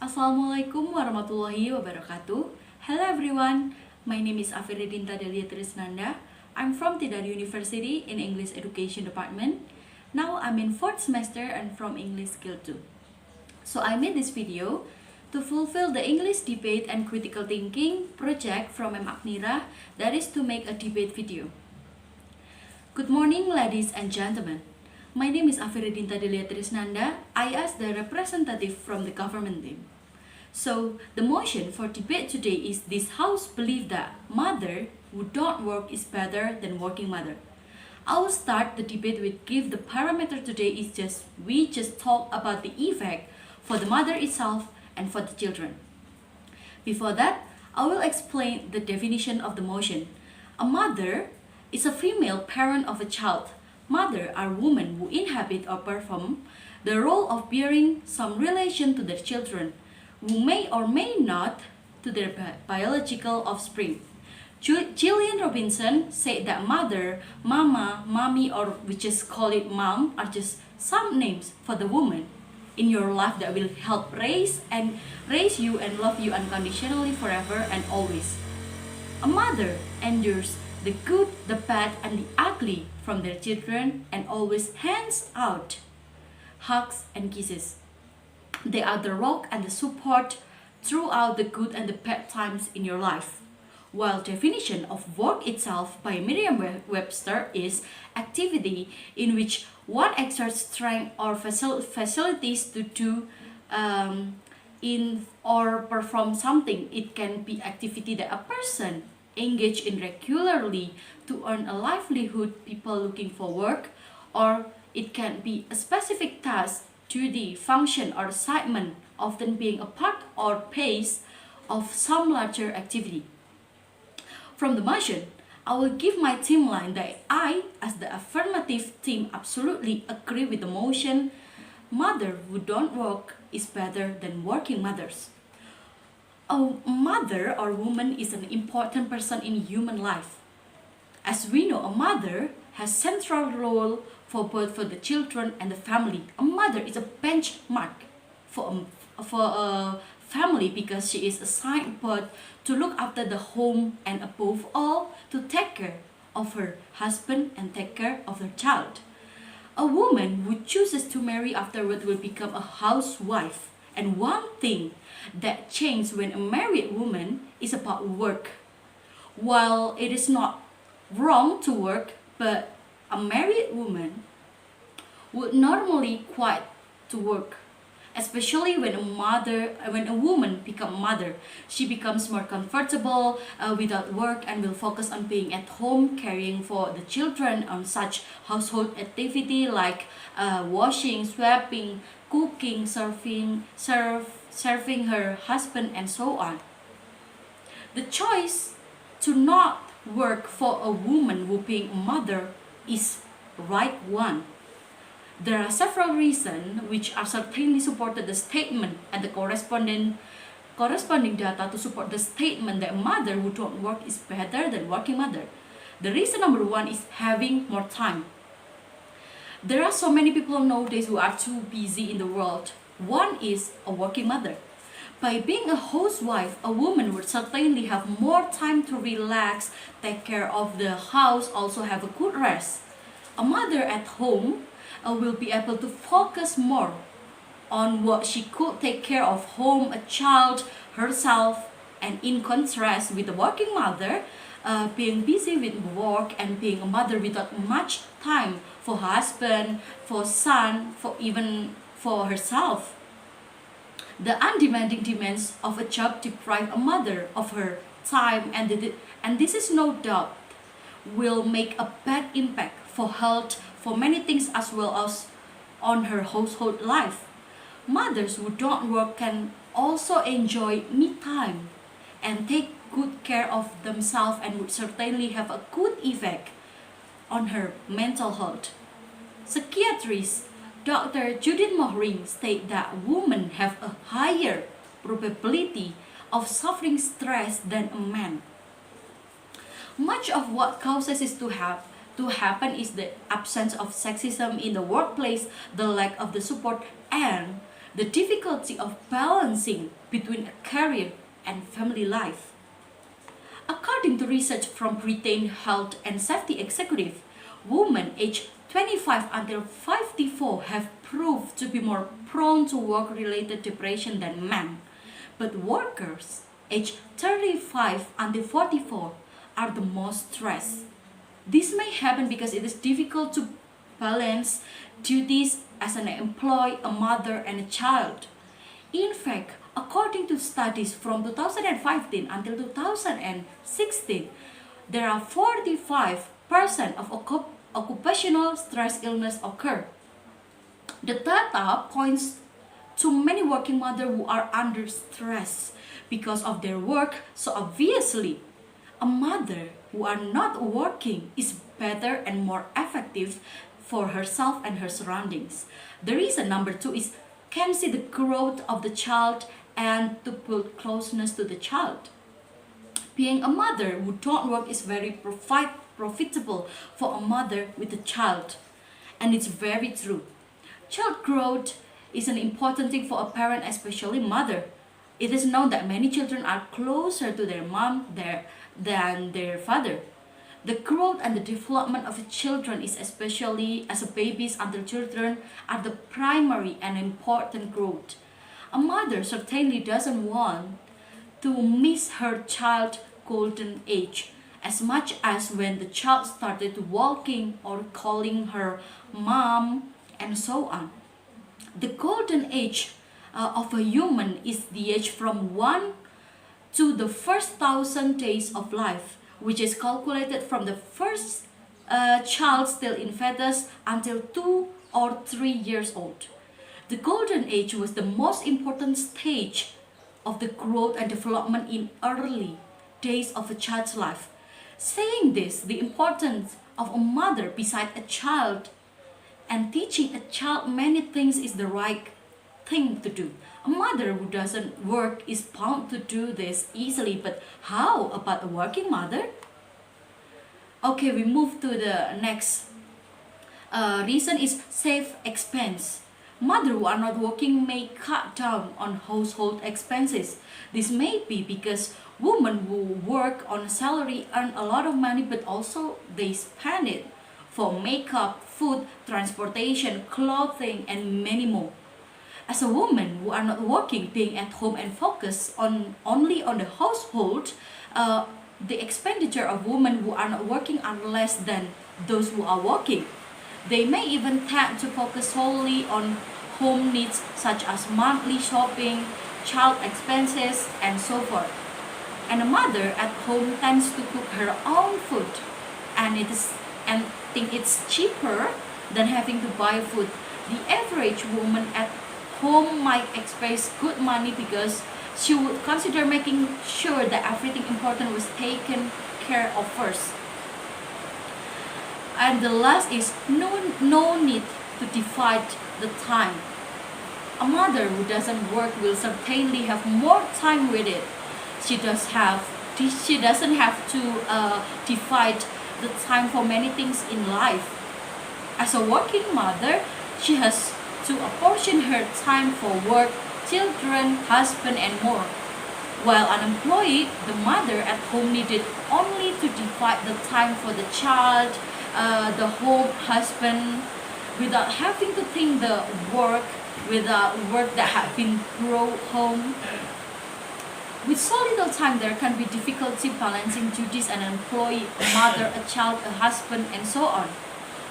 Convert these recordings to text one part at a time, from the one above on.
Assalamualaikum warahmatullahi wabarakatuh. Hello everyone, my name is Averedinta Delia Trisnanda. I'm from Tidar University in English Education Department. Now I'm in 4th semester and from English Skill 2. So I made this video to fulfill the English debate and critical thinking project from M. Aknira, that is to make a debate video. Good morning ladies and gentlemen. My name is Averedinta Delia Trisnanda. I as the representative from the government team. So the motion for debate today is this house believe that mother who don't work is better than working mother. I will start the debate with give the parameter today is we just talk about the effect for the mother itself and for the children. Before that, I will explain the definition of the motion. A mother is a female parent of a child. Mother are women who inhabit or perform the role of bearing some relation to their children, who may or may not to their biological offspring. Gillian Robinson said that mother, mama, mommy, or we just call it mom, are just some names for the woman in your life that will help raise you and love you unconditionally forever and always. A mother endures the good, the bad, and the ugly from their children and always hands out hugs and kisses. They are the rock and the support throughout the good and the bad times in your life. While definition of work itself by Merriam-Webster is activity in which one exerts strength or facilities to do in or perform something. It can be activity that a person engage in regularly to earn a livelihood, people looking for work, or it can be a specific task, duty, function, or assignment, often being a part or pace of some larger activity. From the motion, I will give my team line that I, as the affirmative team, absolutely agree with the motion. Mother who don't work is better than working mothers. A mother or woman is an important person in human life. As we know, a mother has central role for both for the children and the family. A mother is a benchmark for a family because she is assigned both to look after the home and above all to take care of her husband and take care of her child. A woman who chooses to marry afterward will become a housewife. And one thing that changes when a married woman is about work. While it is not wrong to work, but a married woman would normally quit to work, especially when a woman becomes a mother. She becomes more comfortable without work and will focus on being at home, caring for the children on such household activity like washing, sweeping, cooking, serving her husband, and so on. The choice to not work for a woman who being a mother is right one. There are several reasons which are certainly supported the statement and the corresponding data to support the statement that a mother who don't work is better than working mother. The reason number one is having more time. There are so many people nowadays who are too busy in the world. One is a working mother. By being a housewife, a woman would certainly have more time to relax, take care of the house, also have a good rest. A mother at home will be able to focus more on what she could take care of home, a child, herself, and in contrast with the working mother, being busy with work and being a mother without much time for husband, for son, for herself. The undemanding demands of a job deprive a mother of her time, and this is no doubt will make a bad impact for health, for many things as well as on her household life. Mothers who don't work can also enjoy me time and take good care of themselves and would certainly have a good effect on her mental health. Psychiatrist Dr. Judith Mohring stated that women have a higher probability of suffering stress than a man. Much of what causes this to happen is the absence of sexism in the workplace, the lack of the support, and the difficulty of balancing between a career and family life. According to research from Britain Health and Safety Executive, women aged 25 until 54 have proved to be more prone to work-related depression than men. But workers aged 35 until 44 are the most stressed. This may happen because it is difficult to balance duties as an employee, a mother, and a child. In fact, according to studies from 2015 until 2016, there are 45% of occupational stress illness occur. The data points to many working mothers who are under stress because of their work, so obviously, a mother who are not working is better and more effective for herself and her surroundings. The reason number 2 is can see the growth of the child and to build closeness to the child. Being a mother who don't work is very profitable for a mother with a child, and it's very true. Child growth is an important thing for a parent, especially mother. It is known that many children are closer to their mom than their father. The growth and the development of the children is especially as a babies until children are the primary and important growth. A mother certainly doesn't want to miss her child's golden age as much as when the child started walking or calling her mom and so on. The golden age of a human is the age from 1 to the first 1,000 days of life, which is calculated from the first child still in fetus until 2 or 3 years old. The golden age was the most important stage of the growth and development in early days of a child's life. Saying this, the importance of a mother beside a child and teaching a child many things is the right thing to do. A mother who doesn't work is bound to do this easily, but how about a working mother? Okay, we move to the next reason is save expense. Mothers who are not working may cut down on household expenses. This may be because women who work on a salary earn a lot of money, but also they spend it for makeup, food, transportation, clothing, and many more. As a woman who are not working, being at home and focus only on the household, the expenditure of women who are not working are less than those who are working. They may even tend to focus solely on home needs such as monthly shopping, child expenses, and so forth. And a mother at home tends to cook her own food, and think it's cheaper than having to buy food. The average woman at home might expect good money because she would consider making sure that everything important was taken care of first. And the last is no need to divide the time. A mother who doesn't work will certainly have more time with it. She doesn't have to divide the time for many things in life. As a working mother, she has to apportion her time for work, children, husband, and more. While unemployed, the mother at home needed only to divide the time for the child, the home, husband, without having to think the work that had been brought home. With so little time, there can be difficulty balancing duties an employee, a mother, a child, a husband, and so on.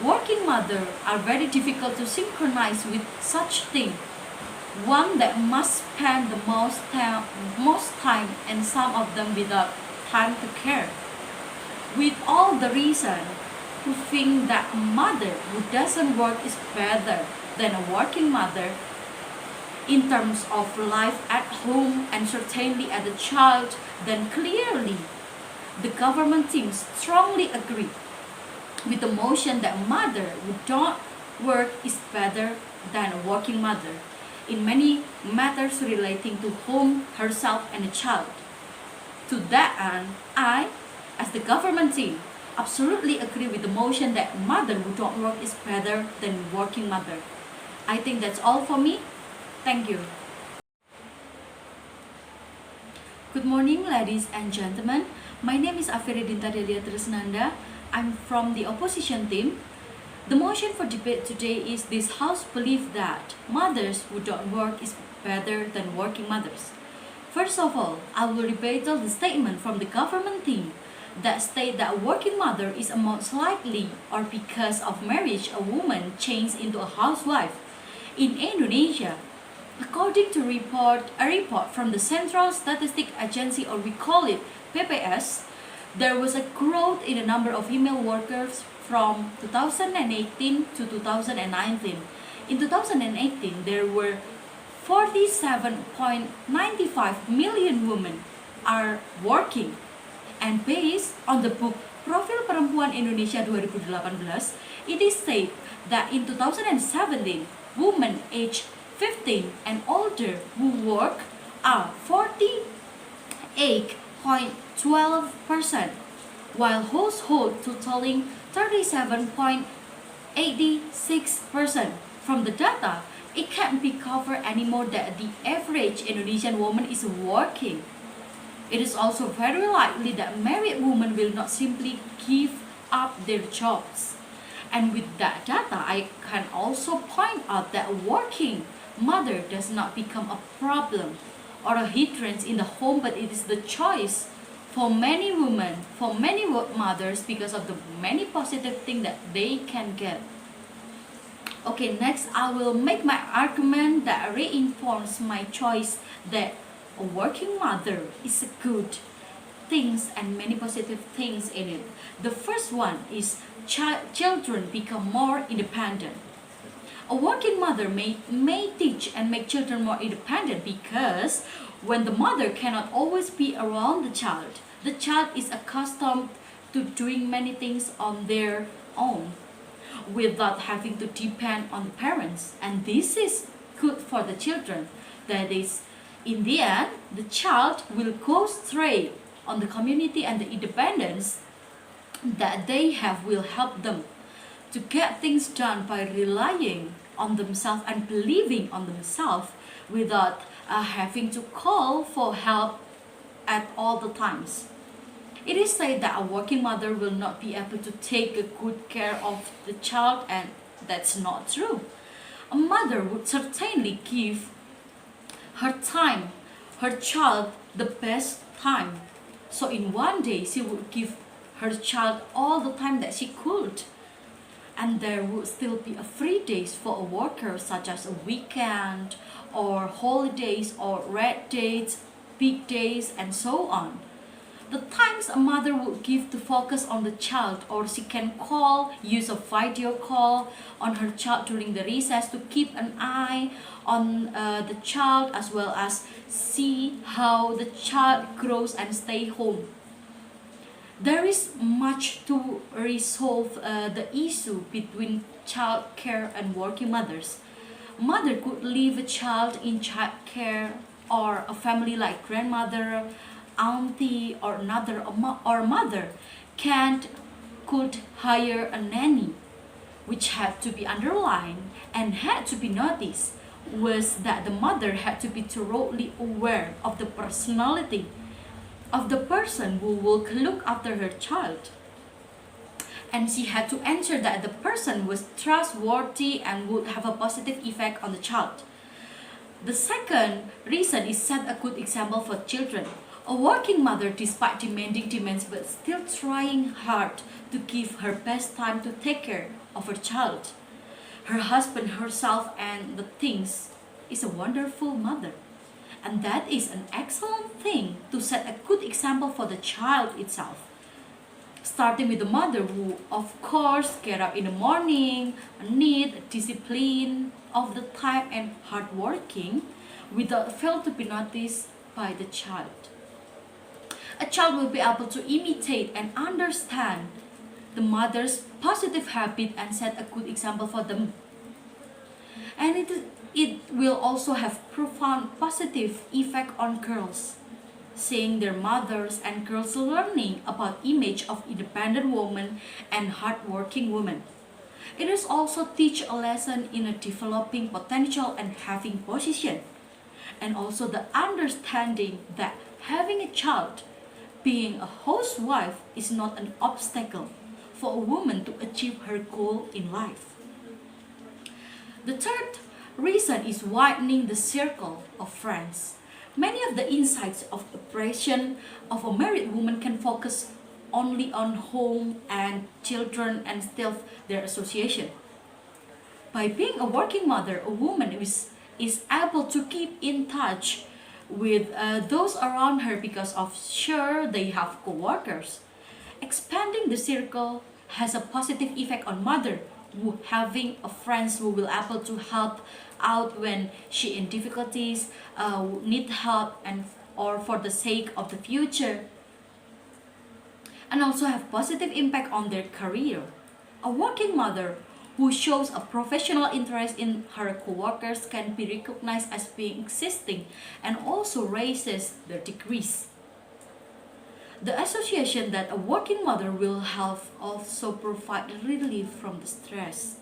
Working mothers are very difficult to synchronize with such things. One that must spend the most time, and some of them without time to care. With all the reason to think that a mother who doesn't work is better than a working mother in terms of life at home and certainly as a child, then clearly the government teams strongly agree with the motion that a mother who don't work is better than a working mother in many matters relating to home, herself, and a child. To that end, I, as the government team, absolutely agree with the motion that mother who don't work is better than working mother. I think that's all for me. Thank you. Good morning, ladies and gentlemen. My name is Averedinta Delia Trisnanda. I'm from the opposition team. The motion for debate today is this House believes that mothers who don't work is better than working mothers. First of all, I will rebuttal the statement from the government team that state that a working mother is a most likely or because of marriage a woman changes into a housewife. In Indonesia, according to a report from the Central Statistic Agency, or we call it PPS, there was a growth in the number of female workers from 2018 to 2019. In 2018, there were 47.95 million women are working. And based on the book Profil Perempuan Indonesia 2018, it is said that in 2017, women aged 15 and older who work are 48.12%, while household totaling 37.86%. From the data, it can't be covered anymore that the average Indonesian woman is working. It is also very likely that married women will not simply give up their jobs. And with that data, I can also point out that a working mother does not become a problem or a hindrance in the home, but it is the choice for many women, for many mothers, because of the many positive things that they can get. Okay, next I will make my argument that reinforces my choice that a working mother is a good things and many positive things in it. The first one is children become more independent. A working mother may teach and make children more independent because when the mother cannot always be around the child is accustomed to doing many things on their own without having to depend on the parents. And this is good for the children. That is, in the end, the child will go straight on the community, and the independence that they have will help them to get things done by relying on themselves and believing on themselves without having to call for help at all the times. It is said that a working mother will not be able to take a good care of the child, and that's not true. A mother would certainly give her time, her child the best time. So in one day, she would give her child all the time that she could. And there would still be a free days for a worker, such as a weekend or holidays or red days, big days, and so on. The times a mother would give to focus on the child, or she can use a video call on her child during the recess to keep an eye on the child, as well as see how the child grows and stay home. There is much to resolve the issue between child care and working mothers. Mother could leave a child in child care, or a family like grandmother, auntie, or mother could hire a nanny. Which had to be underlined and had to be noticed was that the mother had to be thoroughly aware of the personality of the person who will look after her child. And she had to ensure that the person was trustworthy and would have a positive effect on the child. The second reason is set a good example for children. A working mother, despite demanding demands, but still trying hard to give her best time to take care of her child, her husband, herself, and the things, is a wonderful mother. And that is an excellent thing to set a good example for the child itself. Starting with the mother who, of course, get up in the morning, need discipline of the time and hardworking, without fail to be noticed by the child. A child will be able to imitate and understand the mother's positive habit and set a good example for them. And it will also have profound positive effect on girls, seeing their mothers and girls learning about image of independent woman and hardworking woman. It is also teach a lesson in a developing potential and having position, and also the understanding that having a child, being a housewife, is not an obstacle for a woman to achieve her goal in life. The third reason is widening the circle of friends. Many of the insights of oppression of a married woman can focus only on home and children and still their association. By being a working mother, a woman is able to keep in touch with those around her because of sure they have co-workers. Expanding the circle has a positive effect on mother who having a friends who will able to help out when she in difficulties, need help and or for the sake of the future, and also have positive impact on their career. A working mother who shows a professional interest in her co-workers can be recognized as being existing and also raises their degrees. The association that a working mother will have also provide relief from the stress.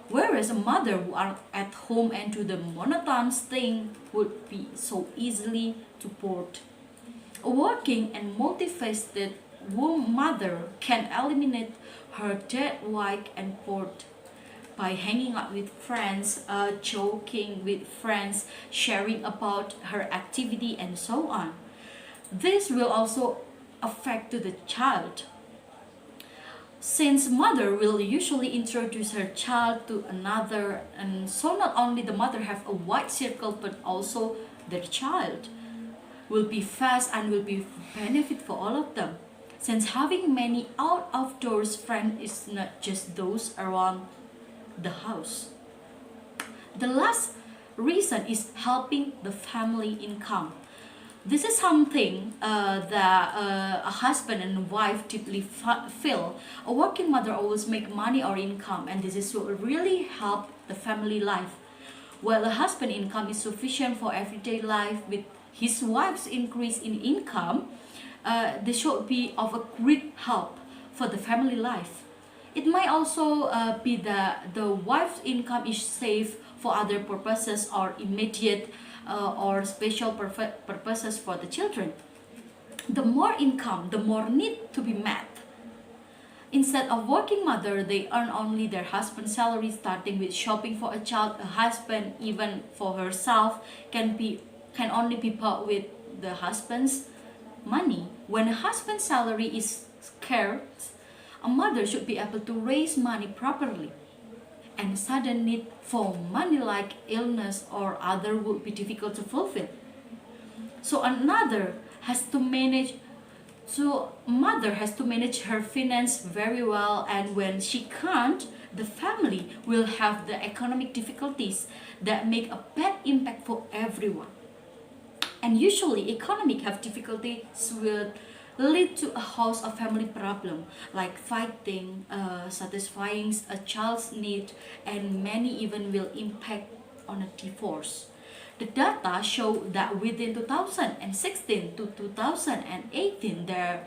Whereas a mother who are at home and do the monotonous thing would be so easily to bored. A working and multifaceted mother can eliminate her dead weight and bored by hanging out with friends, joking with friends, sharing about her activity and so on. This will also affect to the child, since mother will usually introduce her child to another, and so not only the mother have a wide circle but also their child will be fast and will be benefit for all of them, since having many out of doors friends is not just those around the house. The last reason is helping the family income. This is something that a husband and wife deeply feel. A working mother always make money or income, and this is will really help the family life. While a husband income is sufficient for everyday life, with his wife's increase in income, this should be of a great help for the family life. It might also be that the wife's income is saved for other purposes or immediate or special purposes for the children. The more income, the more need to be met. Instead of working mother, they earn only their husband's salary, starting with shopping for a child. A husband, even for herself, can only be bought with the husband's money. When a husband's salary is scarce, a mother should be able to raise money properly, and sudden need for money like illness or other would be difficult to fulfill. So mother has to manage her finance very well, and when she can't, the family will have the economic difficulties that make a bad impact for everyone. And usually economic have difficulties will lead to a house of family problem like fighting, satisfying a child's need, and many even will impact on a divorce. The data show that within 2016 to 2018 there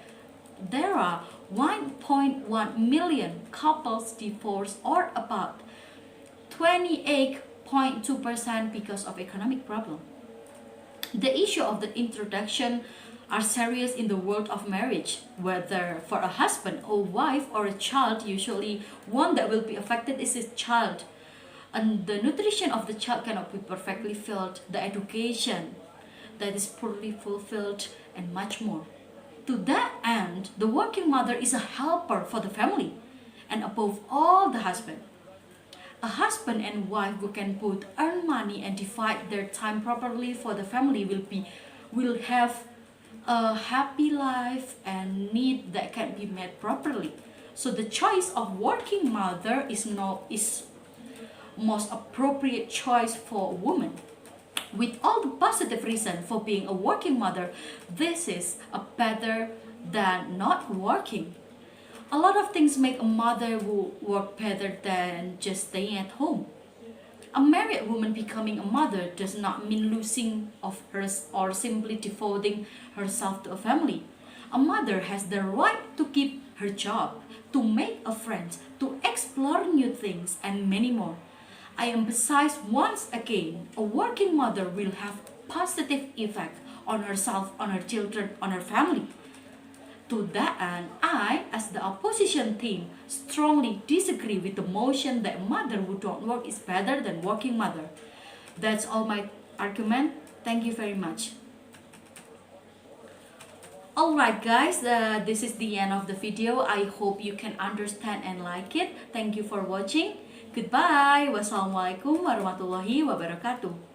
are 1.1 million couples divorced, or about 28.2% because of economic problem. The issue of the introduction are serious in the world of marriage, whether for a husband or wife or a child. Usually one that will be affected is his child, and the nutrition of the child cannot be perfectly filled, the education that is poorly fulfilled, and much more. To that end, the working mother is a helper for the family, and above all, the husband. A husband and wife who can both earn money and divide their time properly for the family will have a happy life and need that can be met properly. So the choice of working mother is most appropriate choice for a woman. With all the positive reason for being a working mother, this is a better than not working. A lot of things make a mother who work better than just staying at home. A married woman becoming a mother does not mean losing of hers or simply devoting herself to a family. A mother has the right to keep her job, to make a friend, to explore new things, and many more. I emphasize once again, a working mother will have positive effect on herself, on her children, on her family. To that end, I, as the opposition team, strongly disagree with the motion that mother who don't work is better than working mother. That's all my argument. Thank you very much. Alright guys, this is the end of the video. I hope you can understand and like it. Thank you for watching. Goodbye. Wassalamualaikum warahmatullahi wabarakatuh.